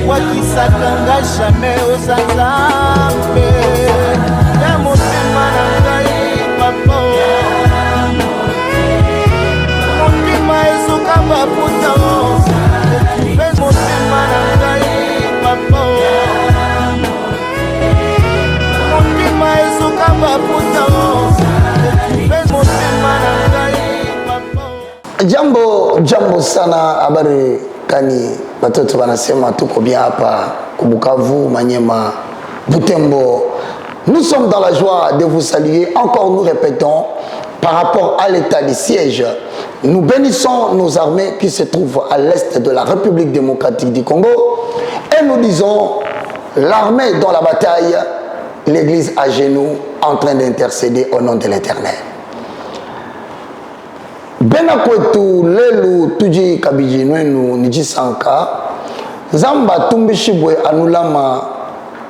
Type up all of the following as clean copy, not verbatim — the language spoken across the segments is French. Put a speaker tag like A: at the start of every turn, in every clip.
A: wakisakanga jamais osanzambe ya motema na ngai papa motema ezoka baputa mpe motema na ngai papa motema ezoka baputa mpe motema na ngai papa.
B: Jambo sana, habari kani watoto wanasema tuko bien hapa Bukavu, Manyema, Butembo. Nous sommes dans la joie de vous saluer. Encore nous répétons par rapport à l'état de siège. Nous bénissons nos armées qui se trouvent à l'est de la République démocratique du Congo et nous disons l'armée dans la bataille, l'église à genoux en train d'intercéder au nom de l'Éternel. Bena kwetu lelu tuji kabijinwenu nijisanka zamba tumbishibwe anulama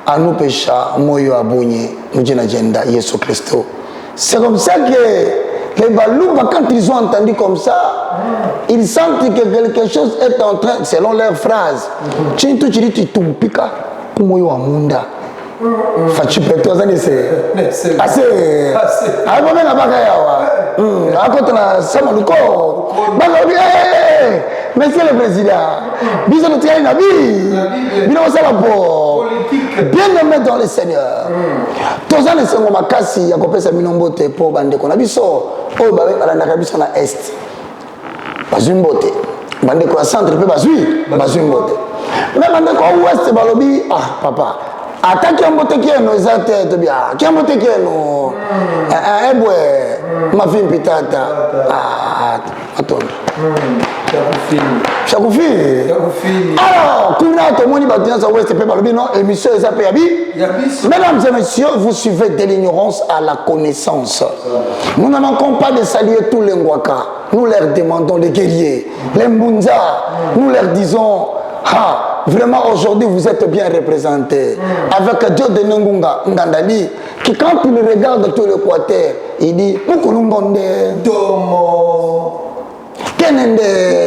B: anupesha moyo abonye mujina jenda Yesu Christo. C'est comme ça que les Balouba, quand ils ont entendu comme ça, ils sentent que quelque chose est en train, selon leur phrase, chintu chiriti tumpika kumoyo wa munda. Fachipeto zani se assez abo benga baka yawa akotana sama luko baka bi monsieur le président biso le travail na bi bino sala po bien aimé dans le Seigneur tozana sengo makasi ya kopesa minombote po bandeko na biso oyo balanda biso na est bazumbote bandeko ya centre pe bazumbote mais bandeko ouest balobi papa ata kiambote kieno ezate to bia kiambote kieno ebwe mafimpi tata atondo Chakoufini. Alors, kuna tomoni batina sa ouest pe balobi non émission ezapé yabi. Mesdames et messieurs, vous suivez de l'ignorance à la connaissance. Nous ne manquons pas de saluer tous les Ngwaka. Nous leur demandons les guerriers, les Mbunza. Nous leur disons vraiment aujourd'hui vous êtes bien représentés. Avec Dieu de Ngunga Ngandali, qui quand il regarde tout l'Équateur, il dit Mukulungonde Domo Kenende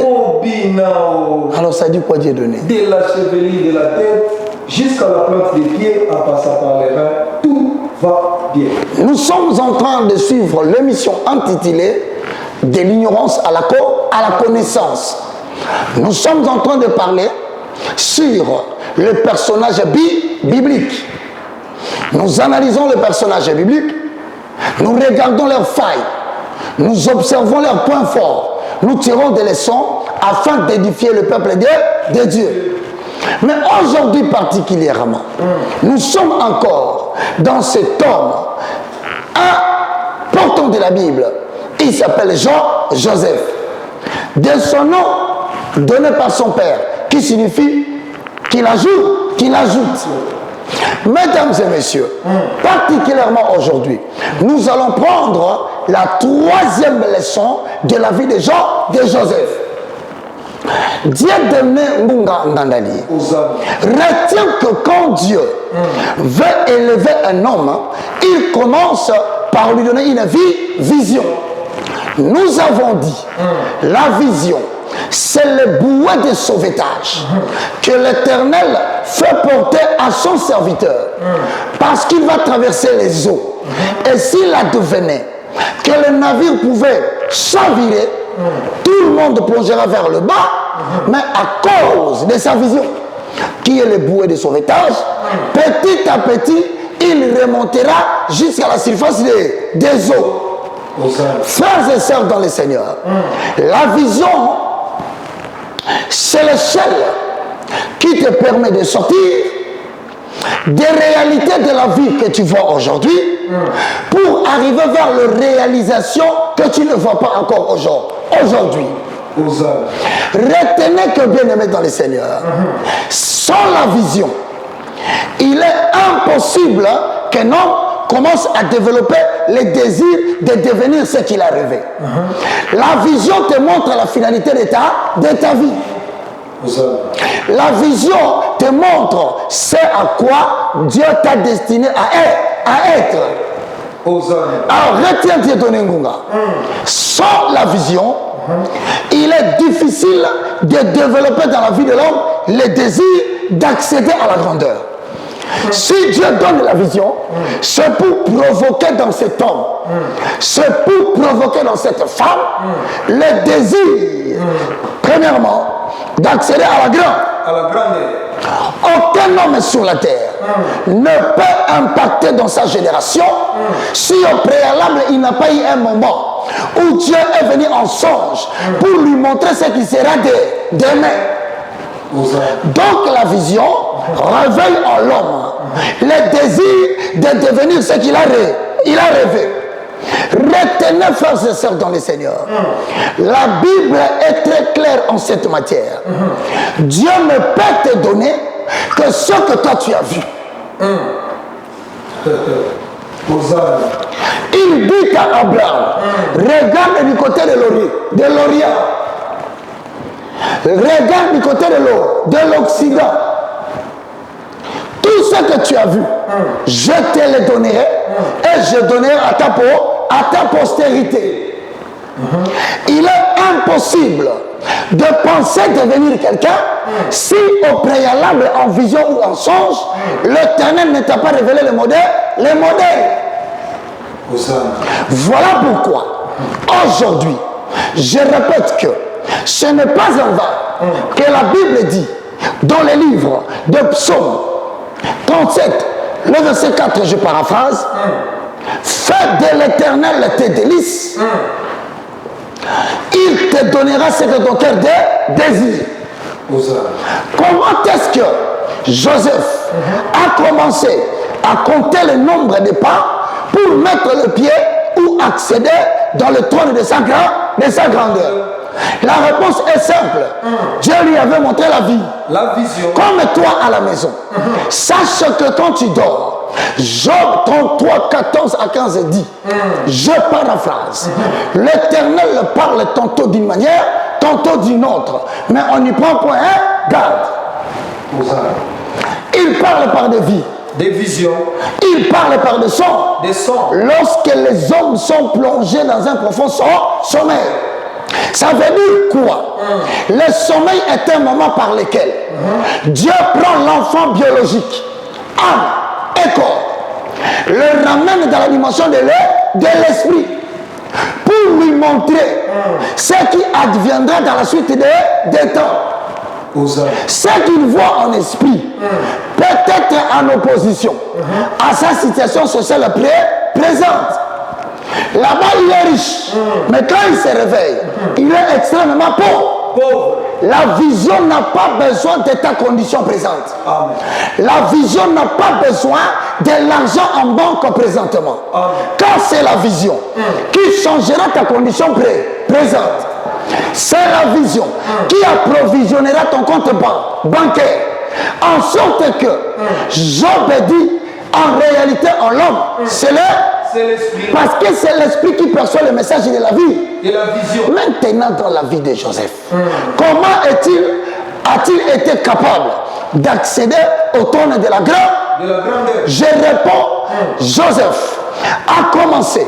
B: Obinao. Alors ça dit quoi Dieu donné?
C: De la cheville de la tête jusqu'à la plante des pieds, en passant par les reins, tout va bien.
B: Nous sommes en train de suivre l'émission intitulée De l'ignorance à la connaissance. Nous sommes en train de parler sur le personnage biblique. Nous analysons le personnage biblique, nous regardons leurs failles, nous observons leurs points forts, nous tirons des leçons afin d'édifier le peuple de Dieu. Mais aujourd'hui particulièrement, nous sommes encore dans cet homme, un portant de la Bible. Il s'appelle Joseph. De son nom donné par son père, qui signifie qu'il ajoute. Mesdames et messieurs, particulièrement aujourd'hui, nous allons prendre la troisième leçon de la vie de Joseph. Dieu donné Munga Ngandali. Retiens que quand Dieu veut élever un homme, il commence par lui donner une vision. Nous avons dit, la vision, c'est le bouet de sauvetage que l'Éternel fait porter à son serviteur parce qu'il va traverser les eaux. Et s'il advenait que le navire pouvait chavirer, tout le monde plongera vers le bas, mais à cause de sa vision, qui est le bouet de sauvetage, petit à petit, il remontera jusqu'à la surface des eaux. Frères et sœurs dans le Seigneur, la vision, c'est l'échelle qui te permet de sortir des réalités de la vie que tu vois aujourd'hui pour arriver vers la réalisation que tu ne vois pas encore aujourd'hui. Retenez que bien aimé dans le Seigneur, sans la vision, il est impossible qu'un homme commence à développer le désir de devenir ce qu'il a rêvé. La vision te montre la finalité de ta vie. La vision te montre ce à quoi Dieu t'a destiné à être. Alors retiens Dieu ton Ngunga. Sans la vision, il est difficile de développer dans la vie de l'homme le désir d'accéder à la grandeur. Si Dieu donne la vision, c'est pour provoquer dans cet homme, c'est pour provoquer dans cette femme le désir, premièrement, d'accéder à la grandeur. Aucun homme sur la terre ne peut impacter dans sa génération si au préalable il n'a pas eu un moment où Dieu est venu en songe pour lui montrer ce qui sera demain. Donc la vision réveille en l'homme le désir de devenir ce qu'il a rêvé. Retenez, frères et sœurs dans le Seigneur, la Bible est très claire en cette matière. Dieu ne peut te donner que ce que toi tu as vu. Il dit à Abraham, regarde du côté de l'Orient, regarde du côté de l'Occident. Tout ce que tu as vu, je te le donnerai et je donnerai à ta postérité. Il est impossible de penser devenir quelqu'un si au préalable, en vision ou en songe, l'Éternel ne t'a pas révélé le modèle. Voilà pourquoi, aujourd'hui, je répète que ce n'est pas en vain que la Bible dit, dans les livres de Psaume 37, le verset 4, je paraphrase, fais de l'Éternel tes délices, il te donnera ce que ton cœur désire. Comment est-ce que Joseph a commencé à compter le nombre de pas pour mettre le pied ou accéder dans le trône de sa grandeur? La réponse est simple. Dieu lui avait montré la vision. Comme toi à la maison. Sache que quand tu dors, Job 33, 14 à 15 dit, je paraphrase, l'Éternel parle tantôt d'une manière, tantôt d'une autre, mais on n'y prend point garde. Il parle par des visions. Il parle par des sons. Lorsque les hommes sont plongés dans un profond sommeil. Ça veut dire quoi? Le sommeil est un moment par lequel Dieu prend l'enfant biologique, âme et corps, le ramène dans la dimension de l'esprit pour lui montrer ce qui adviendra dans la suite des temps. Ce qu'il voit en esprit peut être en opposition à sa situation sociale présente. Là-bas, il est riche. Mais quand il se réveille, il est extrêmement pauvre. La vision n'a pas besoin de ta condition présente. Amen. La vision n'a pas besoin de l'argent en banque présentement. Amen. Car c'est la vision qui changera ta condition présente. C'est la vision qui approvisionnera ton compte bancaire. En sorte que Job dit, en réalité, en l'homme, c'est l'esprit. Parce que c'est l'esprit qui perçoit le message de la vie. De la vision. Maintenant, dans la vie de Joseph, comment a-t-il été capable d'accéder au trône de la grandeur? Je réponds, Joseph a commencé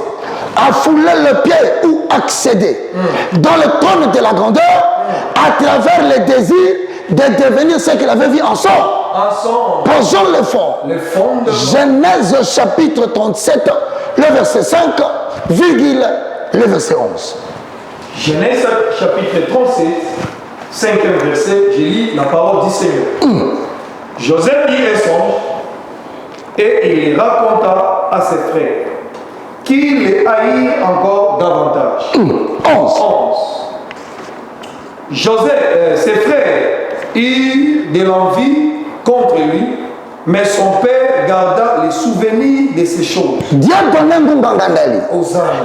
B: à fouler le pied ou accéder dans le trône de la grandeur à travers le désir de devenir ce qu'il avait vu en son. Posons le fond. Genèse chapitre 37, le verset 5, virgule, le verset 11.
C: Genèse chapitre 37, 5e verset, je lis la parole du Seigneur. Joseph dit un songe et il les raconta à ses frères, qui les haït encore davantage. 11. Joseph, ses frères eurent de l'envie contre lui, mais son père garda les souvenirs de ces choses.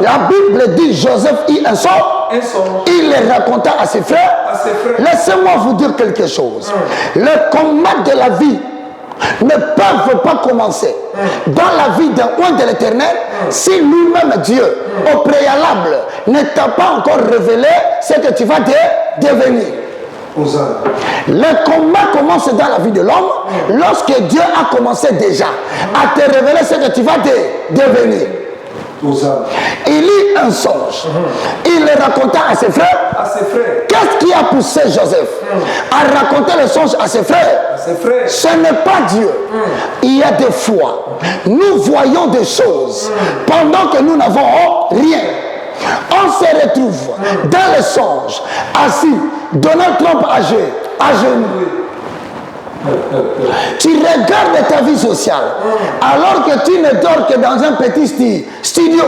B: La Bible dit Joseph eut un songe. Il les raconta à ses frères. Laissez-moi vous dire quelque chose. Le combat de la vie ne peuvent pas commencer dans la vie d'un roi de l'Éternel si lui-même Dieu, au préalable, ne t'a pas encore révélé ce que tu vas devenir. Le combat commence dans la vie de l'homme lorsque Dieu a commencé déjà à te révéler ce que tu vas devenir. Il lit un songe. Il le raconta à ses frères. Qu'est-ce qui a poussé Joseph à raconter le songe à ses frères? Ce n'est pas Dieu. Il y a des fois, nous voyons des choses pendant que nous n'avons rien. On se retrouve dans le songe, assis, Donald Trump âgé, à genoux. Tu regardes ta vie sociale alors que tu ne dors que dans un petit studio.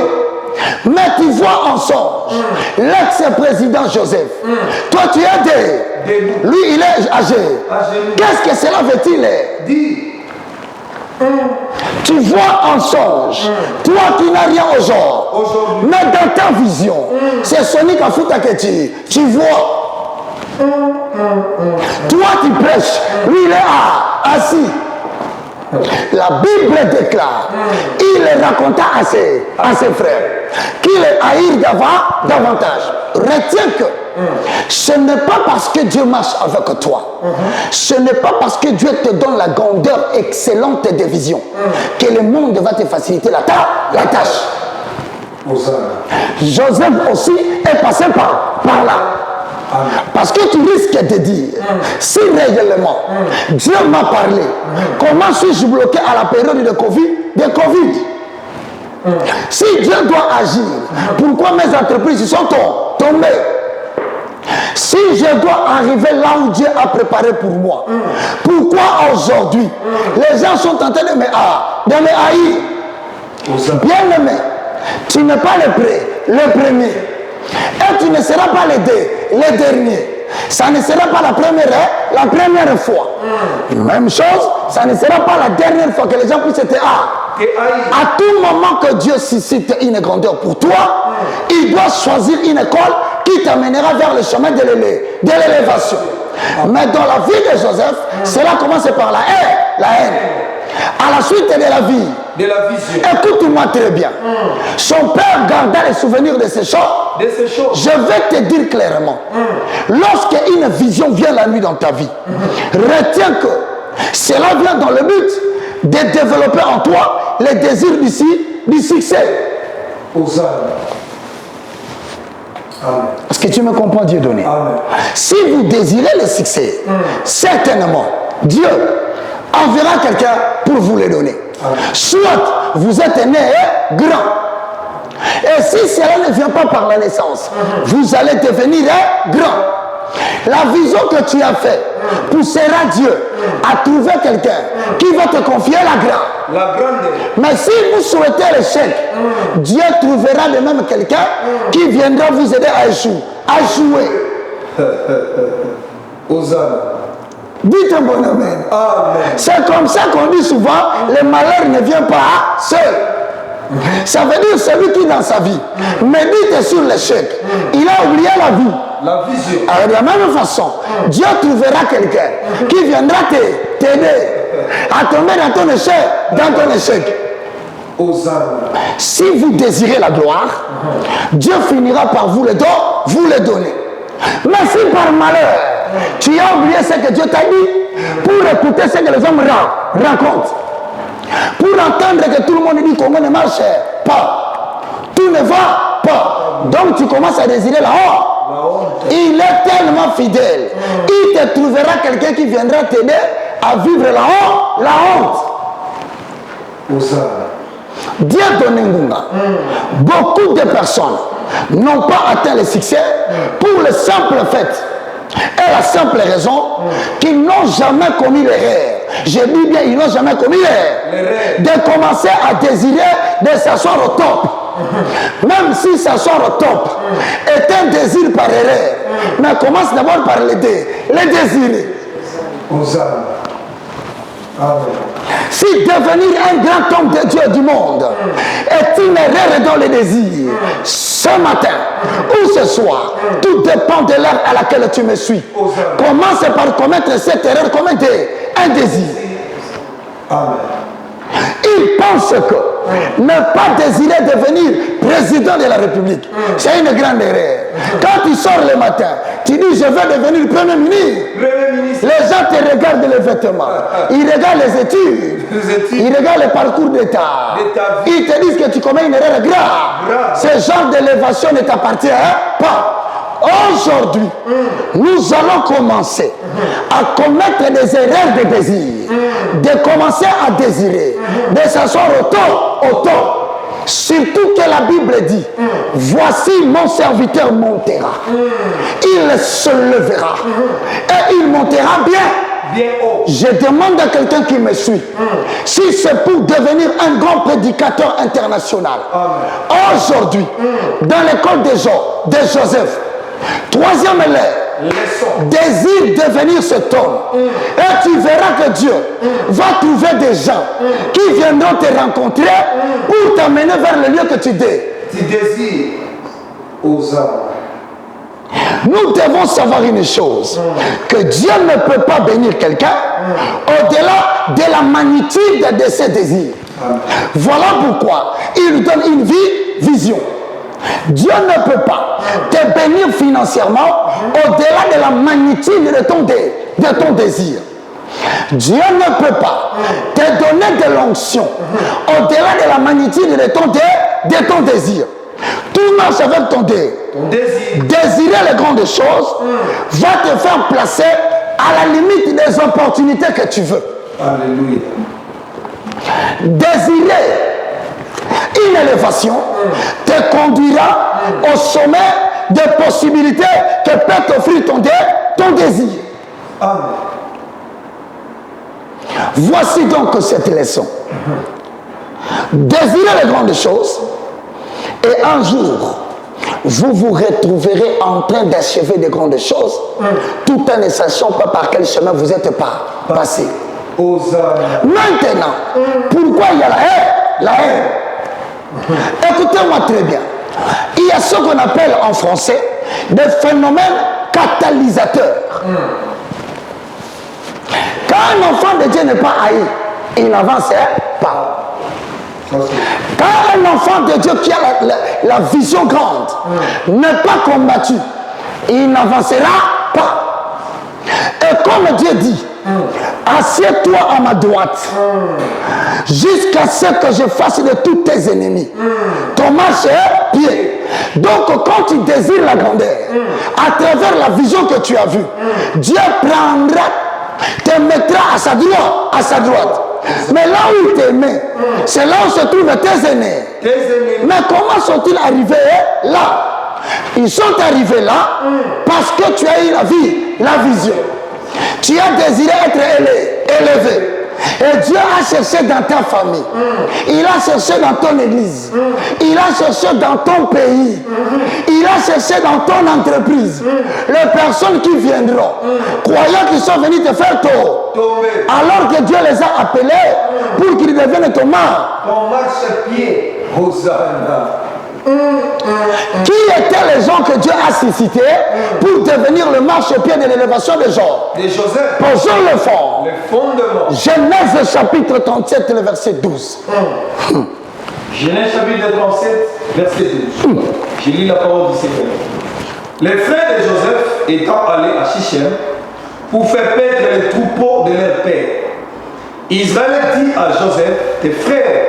B: Mais tu vois en songe l'ex-président Joseph. Toi tu es debout. Lui il est âgé. Qu'est-ce que cela veut-il dire? Tu vois en songe, toi qui n'as rien au genre, mais dans ta vision, c'est Sonic Afuta que tu vois. Toi tu prêches, lui il est assis. La Bible déclare, il le raconta à ses frères, qu'il les haïr davantage. Retiens que ce n'est pas parce que Dieu marche avec toi, ce n'est pas parce que Dieu te donne la grandeur excellente des visions que le monde va te faciliter la tâche. Joseph aussi est passé par là. Parce que tu risques de dire, si réellement Dieu m'a parlé, comment suis-je bloqué à la période de Covid? Si Dieu doit agir, pourquoi mes entreprises sont tombées? Si je dois arriver là où Dieu a préparé pour moi, pourquoi aujourd'hui les gens sont en train de me haïr? Bien aimé, tu n'es pas le premier. Et tu ne seras pas le dernier. Ça ne sera pas la première fois. Même chose, ça ne sera pas la dernière fois que les gens puissent te haïr. À tout moment que Dieu suscite une grandeur pour toi, il doit choisir une école qui t'amènera vers le chemin de l'élévation. Mais dans la vie de Joseph, cela commence par la haine. À la suite de la vie, écoute-moi très bien. Son père garda les souvenirs de ces choses. Je vais te dire clairement, lorsque une vision vient la nuit dans ta vie, retiens que cela vient dans le but de développer en toi les désirs du succès. Est-ce que tu me comprends, Dieu donné? Si vous désirez le succès, certainement, Dieu enverra quelqu'un pour vous le donner. Soit vous êtes né grand. Et si cela ne vient pas par la naissance, vous allez devenir grand. La vision que tu as faite poussera Dieu à trouver quelqu'un qui va te confier la grandeur. Mais si vous souhaitez l'échec, Dieu trouvera de même quelqu'un qui viendra vous aider à échouer. Dites un bon amen. C'est comme ça qu'on dit souvent, le malheur ne vient pas seul. Ça veut dire celui qui dans sa vie médite sur l'échec, il a oublié la vie. La vision. Alors de la même façon, Dieu trouvera quelqu'un qui viendra t'aider à tomber dans ton échec. Si vous désirez la gloire, Dieu finira par vous le donner. Mais si par malheur, tu as oublié ce que Dieu t'a dit, pour écouter ce que les hommes racontent, pour entendre que tout le monde dit comment ne marche pas, tout ne va pas, donc tu commences à désirer la honte. Il est tellement fidèle, il te trouvera quelqu'un qui viendra t'aider à vivre la honte. Dieu donne Ngunga. Beaucoup de personnes n'ont pas atteint le succès pour le simple fait et la simple raison qu'ils n'ont jamais commis l'erreur. Je dis bien, ils n'ont jamais commis l'erreur de commencer à désirer de s'asseoir au top. Même si s'asseoir au top est un désir par erreur, mais commence d'abord par le désirer. Si devenir un grand homme de Dieu du monde est une erreur dans les désirs, ce matin ou ce soir, tout dépend de l'heure à laquelle tu me suis. Commence par commettre cette erreur comme un désir. Il pense que ne pas désirer devenir président de la République, c'est une grande erreur. Quand tu sors le matin, tu dis je vais devenir Premier ministre. Les gens te regardent les vêtements, ils regardent les études, ils regardent le parcours d'État. Ils te disent que tu commets une erreur grave. Ce genre d'élévation ne t'appartient pas. Aujourd'hui, nous allons commencer à commettre des erreurs de désir, de commencer à désirer, de s'asseoir au top. Surtout que la Bible dit, voici mon serviteur montera, il se levera et il montera bien haut. Je demande à quelqu'un qui me suit, si c'est pour devenir un grand prédicateur international, aujourd'hui, dans l'école de Joseph, troisième leçon, désire devenir cet homme. Et tu verras que Dieu va trouver des gens qui viendront te rencontrer pour t'amener vers le lieu que tu désires.
C: Aux âmes.
B: Nous devons savoir une chose, que Dieu ne peut pas bénir quelqu'un au-delà de la magnitude de ses désirs. Voilà pourquoi il nous donne une vision. Dieu ne peut pas te bénir financièrement au-delà de la magnitude de ton désir. Dieu ne peut pas te donner de l'onction au-delà de la magnitude de ton désir. Tout marche avec ton désir. Désirer les grandes choses va te faire placer à la limite des opportunités que tu veux.
C: Alléluia.
B: Désirer une élévation te conduira au sommet des possibilités que peut t'offrir ton désir.
C: Amen.
B: Voici donc cette leçon. Désirez les grandes choses et un jour, vous vous retrouverez en train d'achever des grandes choses tout en ne sachant pas par quel chemin vous êtes passé. Maintenant, pourquoi il y a la haine? Écoutez-moi très bien. Il y a ce qu'on appelle en français des phénomènes catalysateurs. Quand un enfant de Dieu n'est pas haï, il n'avance pas. Quand un enfant de Dieu qui a la vision grande n'est pas combattu, il n'avancera pas. Et comme Dieu dit, assieds-toi à ma droite jusqu'à ce que je fasse de tous tes ennemis ton marche est pied. Donc quand tu désires la grandeur à travers la vision que tu as vue, Dieu prendra, te mettra à sa droite. Mais là où il te met, c'est là où se trouvent tes ennemis. Mais comment sont-ils arrivés là? Ils sont arrivés là parce que tu as eu la vision. Tu as désiré être élevé. Et Dieu a cherché dans ta famille. Il a cherché dans ton église. Il a cherché dans ton pays. Il a cherché dans ton entreprise. Les personnes qui viendront, croyant qu'ils sont venus te faire tomber, alors que Dieu les a appelés pour qu'ils deviennent ton
C: marchepied. Hosanna.
B: Qui étaient les gens que Dieu a suscités pour devenir le marchepied de l'élévation des gens?
C: De Joseph.
B: Posons le fond.
C: Le fondement.
B: Genèse chapitre 37, le verset 12.
C: Genèse chapitre 37, verset 12. Je lis la parole du Seigneur. Les frères de Joseph étant allés à Shichem pour faire paître les troupeaux de leur père, Israël dit à Joseph, tes frères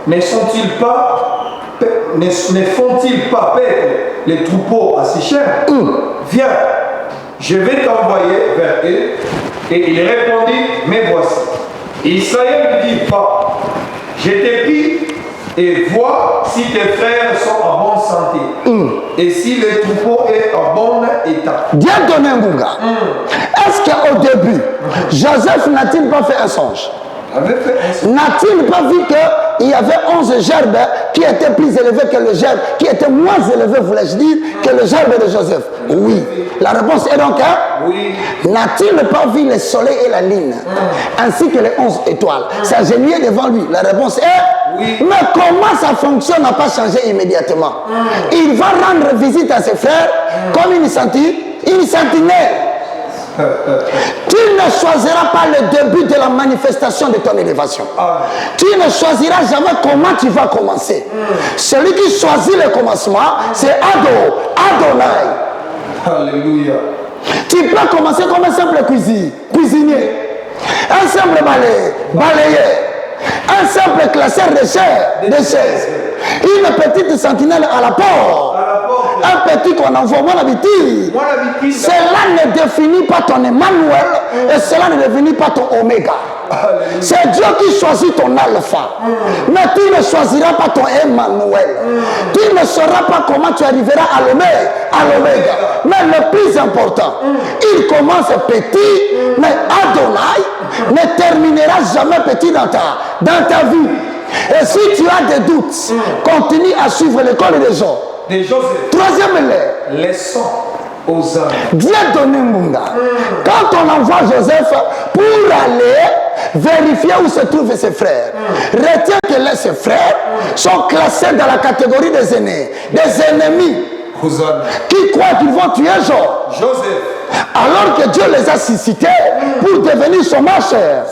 C: ne font-ils pas paître les troupeaux à Shichem? Viens, je vais t'envoyer vers eux. Et il répondit, mais voici. Israël lui dit, va, je t'ai pris et vois si tes frères sont en bonne santé et si le troupeau est en bon état.
B: Bien donné, Ngunga. Est-ce qu'au début, Joseph n'a-t-il pas fait un songe? N'a-t-il pas vu qu'il y avait 11 gerbes qui étaient plus élevés que le gerbe, qui étaient moins élevés, voulais-je dire, que le gerbe de Joseph? Oui. La réponse est donc oui. N'a-t-il pas vu le soleil et la lune, ainsi que les 11 étoiles, s'agenouiller devant lui? La réponse est oui. Mais comment sa fonction n'a pas changé immédiatement? Il va rendre visite à ses frères comme une sentinelle. Tu ne choisiras pas le début de la manifestation de ton élévation. Tu ne choisiras jamais comment tu vas commencer. Celui qui choisit le commencement, c'est Adonai.
C: Alléluia.
B: Tu peux commencer comme un simple cuisinier, un simple balayeur, un simple classeur de chaises, une petite sentinelle à la porte, un petit qu'on envoie, mon habitude. Cela ne définit pas ton Emmanuel et cela ne définit pas ton Oméga. C'est Dieu qui choisit ton alpha. Mais tu ne choisiras pas ton Emmanuel. Tu ne sauras pas comment tu arriveras à l'Oméga. Mais le plus important, il commence petit, mais Adonai ne terminera jamais petit dans ta vie. Et si tu as des doutes, continue à suivre l'école des gens. Troisième
C: leçon aux âmes.
B: Dieu donné Munga. Quand on envoie Joseph pour aller vérifier où se trouvent ses frères, retiens que ses frères sont classés dans la catégorie des aînés, des ennemis qui croient qu'ils vont tuer Joseph. Alors que Dieu les a suscités pour devenir son marcheur.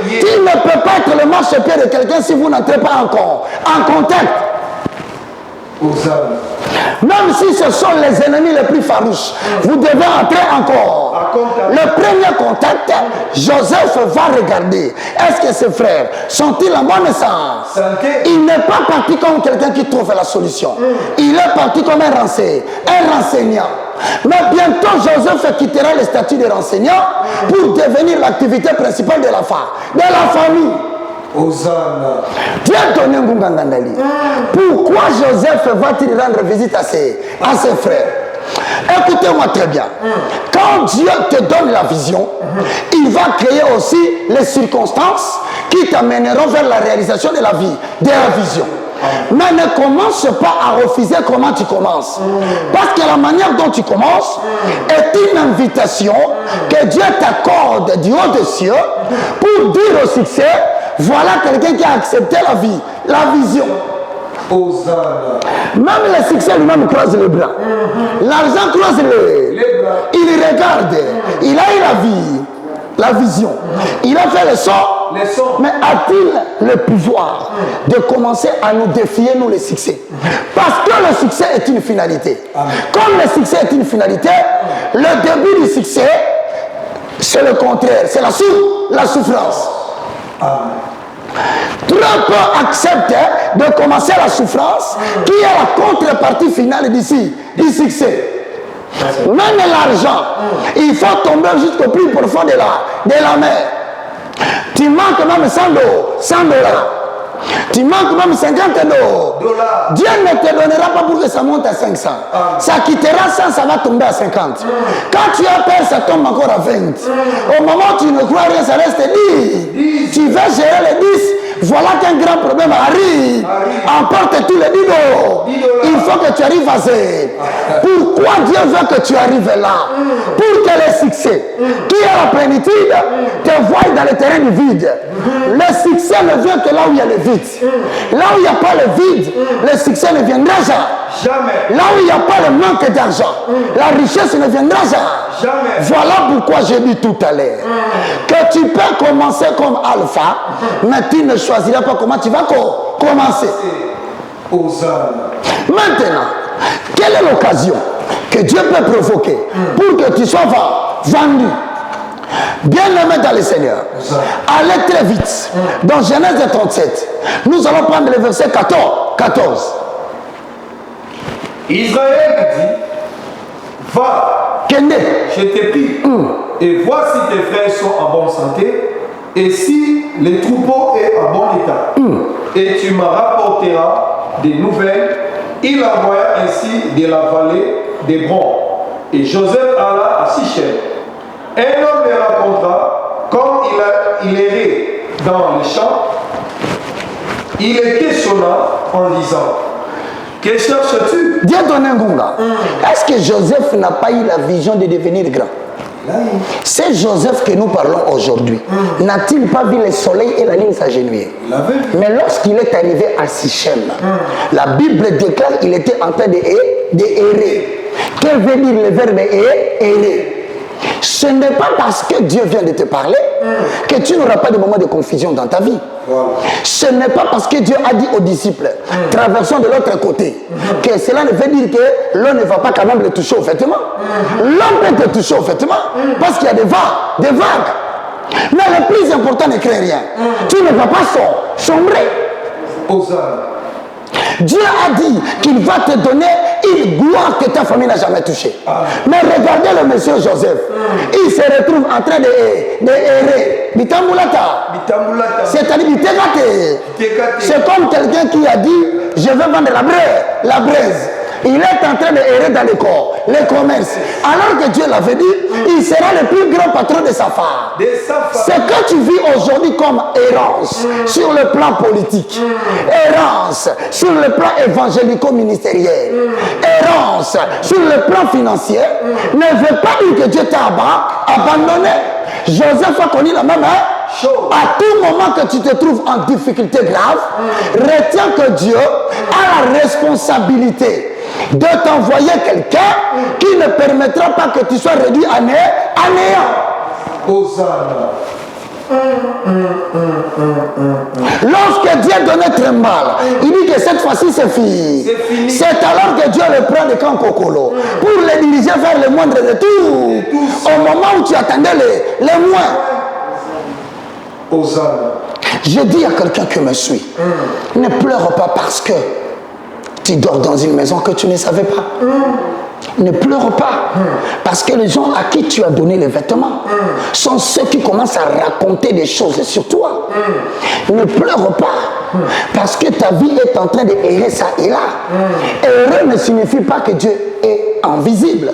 B: Tu ne peux pas être le marchepied de quelqu'un si vous n'entrez pas encore en contact. Même si ce sont les ennemis les plus farouches, vous devez entrer encore. Le premier contact, Joseph va regarder. Est-ce que ses frères sont-ils en bonne santé? Il n'est pas parti comme quelqu'un qui trouve la solution. Il est parti comme un renseignant. Mais bientôt, Joseph quittera le statut de renseignant pour devenir l'activité principale de la famille. Dieu donne un Ngungangandali. Pourquoi Joseph va-t-il rendre visite à ses frères? Écoutez-moi très bien. Quand Dieu te donne la vision, il va créer aussi les circonstances qui t'amèneront vers la réalisation de la vision. Mais ne commence pas à refuser comment tu commences. Parce que la manière dont tu commences est une invitation que Dieu t'accorde du haut des cieux pour dire au succès, voilà quelqu'un qui a accepté la vision. Même le succès lui-même croise les bras. L'argent croise les bras. Il regarde. Il a eu la vision. Il a fait le son. Mais a-t-il le pouvoir de commencer à nous défier, nous, les succès? Parce que le succès est une finalité. Comme le succès est une finalité, le début du succès, c'est le contraire. C'est la souffrance. Trop peu acceptent de commencer la souffrance qui est la contrepartie finale du succès. Même l'argent, il faut tomber jusqu'au plus profond de la mer. Tu manques même 100 dollars. Tu manques même 50 dollars. Dieu ne te donnera pas pour que ça monte à 500. Ça quittera 100, ça va tomber à 50. Quand tu as peur, ça tombe encore à 20. Au moment où tu ne crois rien, ça reste 10. Tu veux gérer les 10. Voilà qu'un grand problème arrive. Emporte tous les 10 dollars. Il faut que tu arrives à zéro. Pourquoi Dieu veut que tu arrives là? Pour que le succès, qui est la plénitude, te voie dans le terrain du vide. Le succès ne vient que là où il y a le vide. Là où il n'y a pas le vide, le succès ne viendra jamais. Là où il n'y a pas le manque d'argent, la richesse ne viendra jamais. Voilà pourquoi j'ai dit tout à l'heure que tu peux commencer comme alpha, mais tu ne choisiras pas comment tu vas commencer. Maintenant, quelle est l'occasion que Dieu peut provoquer pour que tu sois vendu? Bien-aimé dans le Seigneur, allez très vite. Dans Genèse 37, nous allons prendre le verset 14.
C: Israël dit, va, je t'ai pris, et vois si tes frères sont en bonne santé, et si le troupeau est en bon état, et tu me rapporteras des nouvelles. Il envoya ainsi de la vallée d'Hébron, et Joseph alla à Sichem. Un homme le rencontra, comme il errait dans les champs, il le questionna en disant, que cherches-tu?
B: Dieu donne un gonga. Est-ce que Joseph n'a pas eu la vision de devenir grand? C'est Joseph que nous parlons aujourd'hui. N'a-t-il pas vu le soleil et la lune s'agenouiller? Mais lorsqu'il est arrivé à Sichem, la Bible déclare qu'il était en train d'errer. Que veut dire le verbe errer? Ce n'est pas parce que Dieu vient de te parler que tu n'auras pas de moments de confusion dans ta vie. Ce n'est pas parce que Dieu a dit aux disciples, traversons de l'autre côté, que cela ne veut dire que l'homme ne va pas quand même le toucher aux vêtements. L'homme peut te toucher aux vêtements parce qu'il y a des vagues. Mais le plus important ne crée rien. Tu ne vas pas sombrer. Dieu a dit qu'il va te donner une gloire que ta famille n'a jamais touchée. Mais regardez le monsieur Joseph. Il se retrouve en train de errer. C'est-à-dire, c'est comme quelqu'un qui a dit, je vais vendre la braise. Il est en train de errer dans les commerces. Alors que Dieu l'avait dit, il sera le plus grand patron de sa femme. Ce que tu vis aujourd'hui comme errance sur le plan politique, errance sur le plan évangélico-ministériel, errance sur le plan financier, ne veut pas dire que Dieu t'a abandonné. Joseph a connu la même à tout moment que tu te trouves en difficulté grave, retiens que Dieu a la responsabilité de t'envoyer quelqu'un qui ne permettra pas que tu sois réduit à néant. Lorsque Dieu donnait très mal, il dit que cette fois-ci c'est fini. C'est alors que Dieu le prend de Kankokolo pour le diriger vers le moindre de tout. Au moment où tu attendais les moins. Je dis à quelqu'un qui me suit, ne pleure pas parce que tu dors dans une maison que tu ne savais pas. Ne pleure pas parce que les gens à qui tu as donné les vêtements sont ceux qui commencent à raconter des choses sur toi. Ne pleure pas parce que ta vie est en train d'errer ça et là. Errer ne signifie pas que Dieu est invisible.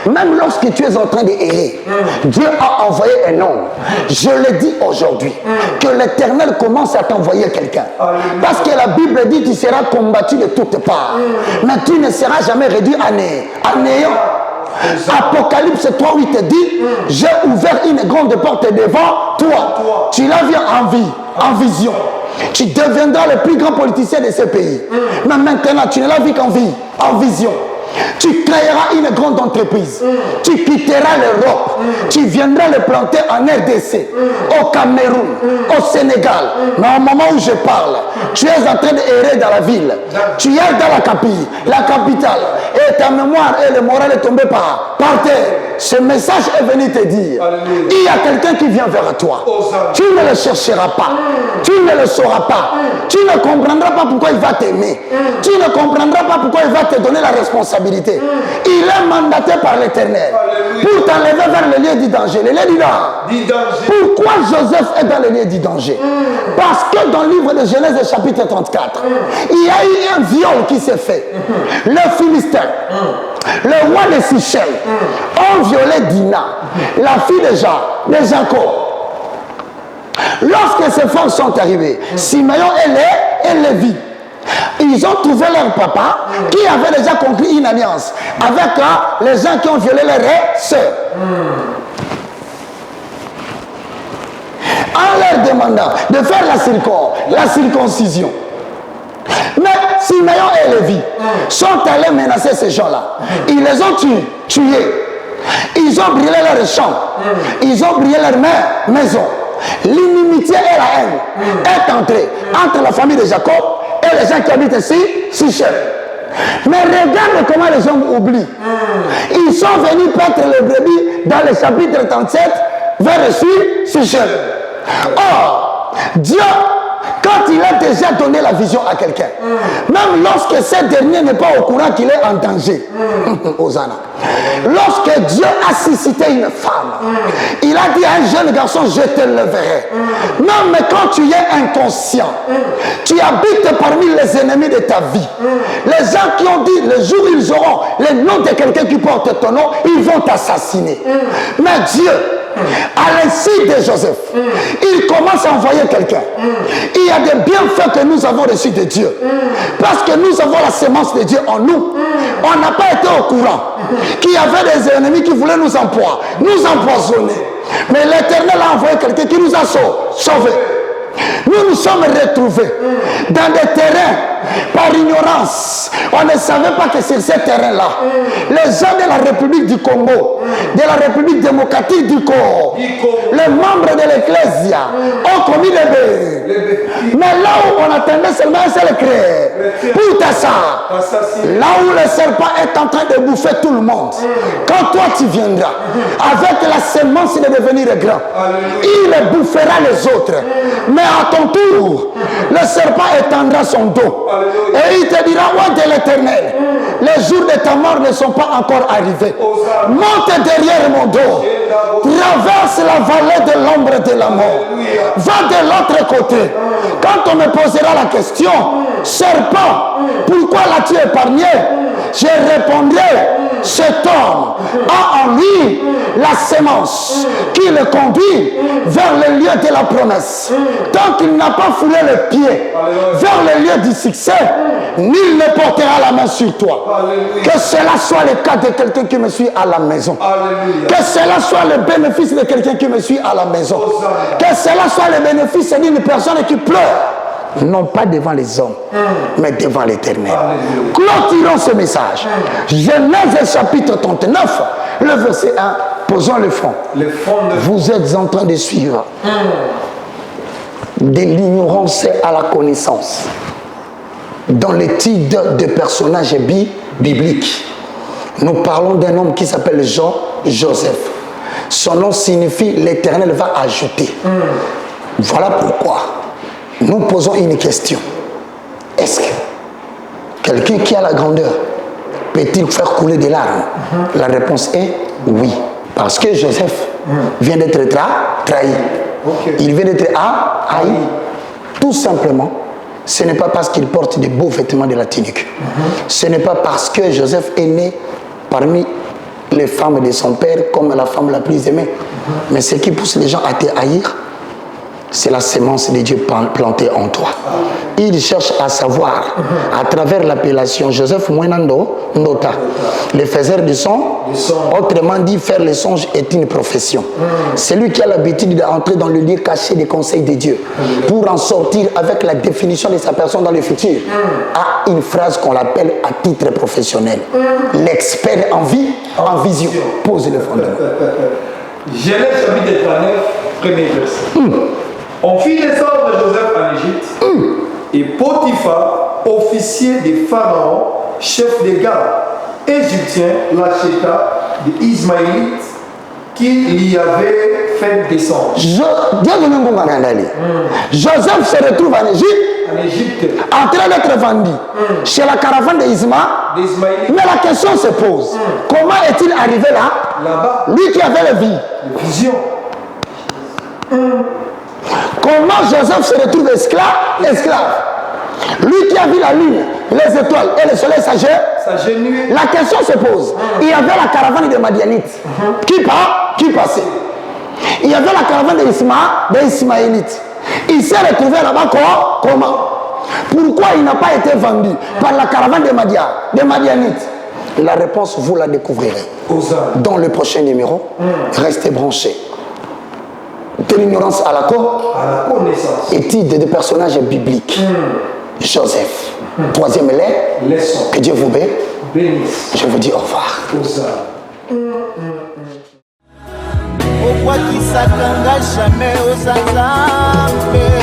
B: Même lorsque tu es en train d'errer, Dieu a envoyé un homme. Je le dis aujourd'hui, que l'Éternel commence à t'envoyer quelqu'un. Parce que la Bible dit tu seras combattu de toutes parts. Mais tu ne seras jamais réduit à néant. Apocalypse 3:8 te dit, j'ai ouvert une grande porte devant toi. Tu la viens en vie, en vision. Tu deviendras le plus grand politicien de ce pays. Mais maintenant, tu ne la vis qu'en vie, en vision. Tu créeras une grande entreprise. Tu quitteras l'Europe. Tu viendras le planter en RDC, au Cameroun, au Sénégal. Mais au moment où je parle, tu es en train d'errer dans la ville. Tu es dans la capitale. Et ta mémoire et le moral est tombé par terre. Ce message est venu te dire, il y a quelqu'un qui vient vers toi. Tu ne le chercheras pas. Tu ne le sauras pas. Tu ne comprendras pas pourquoi il va t'aimer. Tu ne comprendras pas pourquoi il va te donner la responsabilité. Il est mandaté par l'Éternel pour t'enlever vers le lieu du danger. Le lieu du danger. Pourquoi Joseph est dans le lieu du danger? Parce que dans le livre de Genèse chapitre 34, il y a eu un viol qui s'est fait. Le Philistin, le roi de Sichem, ont violé Dina, la fille de Jacob. Lorsque ces femmes sont arrivées, Simeon et Lévi, ils ont trouvé leur papa qui avait déjà conclu une alliance avec les gens qui ont violé leurs sœurs. En leur demandant de faire la circoncision. Mais Simeon et Lévi sont allés menacer ces gens-là. Ils les ont tués. Ils ont brûlé leurs champs. Ils ont brûlé leur maison. L'inimitié et la haine est entrée entre la famille de Jacob et les gens qui habitent ici, Sichem. Mais regarde comment les hommes oublient. Ils sont venus perdre les brebis dans le chapitre 37 vers le Sichem. Or, Dieu, quand il a déjà donné la vision à quelqu'un, même lorsque ce dernier n'est pas au courant qu'il est en danger, Hosanna. Lorsque Dieu a suscité une femme, il a dit à un jeune garçon, je te leverai. Même quand tu es inconscient, tu habites parmi les ennemis de ta vie. Les gens qui ont dit, le jour où ils auront le nom de quelqu'un qui porte ton nom, ils vont t'assassiner. Mais Dieu, à l'insu de Joseph, il commence à envoyer quelqu'un. Il y a des bienfaits que nous avons reçus de Dieu. Parce que nous avons la sémence de Dieu en nous. On n'a pas été au courant qu'il y avait des ennemis qui voulaient nous empoisonner. Mais l'Éternel a envoyé quelqu'un qui nous a sauvés. Nous nous sommes retrouvés dans des terrains par ignorance. On ne savait pas que sur ces terrains-là, les gens de la République du Congo, de la République démocratique du Congo, les membres de l'Ecclésia ont commis des bêtises. Mais là où on attendait seulement un seul cri, pour ça, là où le serpent est en train de bouffer tout le monde, quand toi tu viendras avec la sémence de devenir grand, il bouffera les autres. Mais à ton tour, le serpent étendra son dos et il te dira: ouais, de l'Éternel, les jours de ta mort ne sont pas encore arrivés. Monte derrière mon dos, traverse la vallée de l'ombre de la mort, va de l'autre côté. Quand on me posera la question: serpent, pourquoi l'as-tu épargné? Je répondrai: cet homme a en lui la sémence qui le conduit vers le lieu de la promesse. Tant qu'il n'a pas foulé le pied vers le lieu du succès, nul ne portera la main sur toi. Que cela soit le cas de quelqu'un qui me suit à la maison. Que cela soit le bénéfice de quelqu'un qui me suit à la maison. Que cela soit le bénéfice d'une personne qui pleure. Non pas devant les hommes, mais devant l'Éternel. Clôturons ce message. Genèse chapitre 39, le verset 1. Posons le fond. Vous êtes en train de suivre de l'ignorance à la connaissance dans l'étude de personnages bibliques. Nous parlons d'un homme qui s'appelle Joseph. Son nom signifie l'Éternel va ajouter. Voilà pourquoi nous posons une question. Est-ce que quelqu'un qui a la grandeur peut-il faire couler des larmes? La réponse est oui. Parce que Joseph vient d'être trahi. Il vient d'être haï. Tout simplement, ce n'est pas parce qu'il porte des beaux vêtements de la tunique. Ce n'est pas parce que Joseph est né parmi les femmes de son père comme la femme la plus aimée. Mais ce qui pousse les gens à te haïr, c'est la sémence de Dieu plantée en toi. Il cherche à savoir, à travers l'appellation Joseph Mwenando Ndota, le faiseur du son, autrement dit, faire le songe est une profession. C'est lui qui a l'habitude d'entrer dans le lieu caché des conseils de Dieu pour en sortir avec la définition de sa personne dans le futur à une phrase qu'on appelle à titre professionnel. L'expert en vision. Pose le fondement.
C: Genèse chapitre 39, premier verset. On fit descendre Joseph en Égypte et Potiphar, officier de Pharaon, chef des gardes égyptiens, l'acheta des Ismaélites qui l'y avait fait descendre.
B: Joseph se retrouve en Égypte, en train d'être vendu chez la caravane d'Ismaël. Mais la question se pose, comment est-il arrivé là-bas? Lui qui avait la vision. Comment Joseph se retrouve esclave? Lui qui a vu la lune, les étoiles et le soleil s'agenouiller. La question se pose. Il y avait la caravane des Madianites qui passait. Il y avait la caravane des Ismaélites. Il s'est retrouvé là-bas comment? Pourquoi il n'a pas été vendu par la caravane des Madianites? La réponse, vous la découvrirez dans le prochain numéro. Restez branchés. De l'ignorance à la connaissance. Étude de personnages bibliques. Joseph. Troisième leçon. Que Dieu vous bénisse. Je vous dis au revoir.
A: Pourquoi qui s'attendra jamais aux Azambes?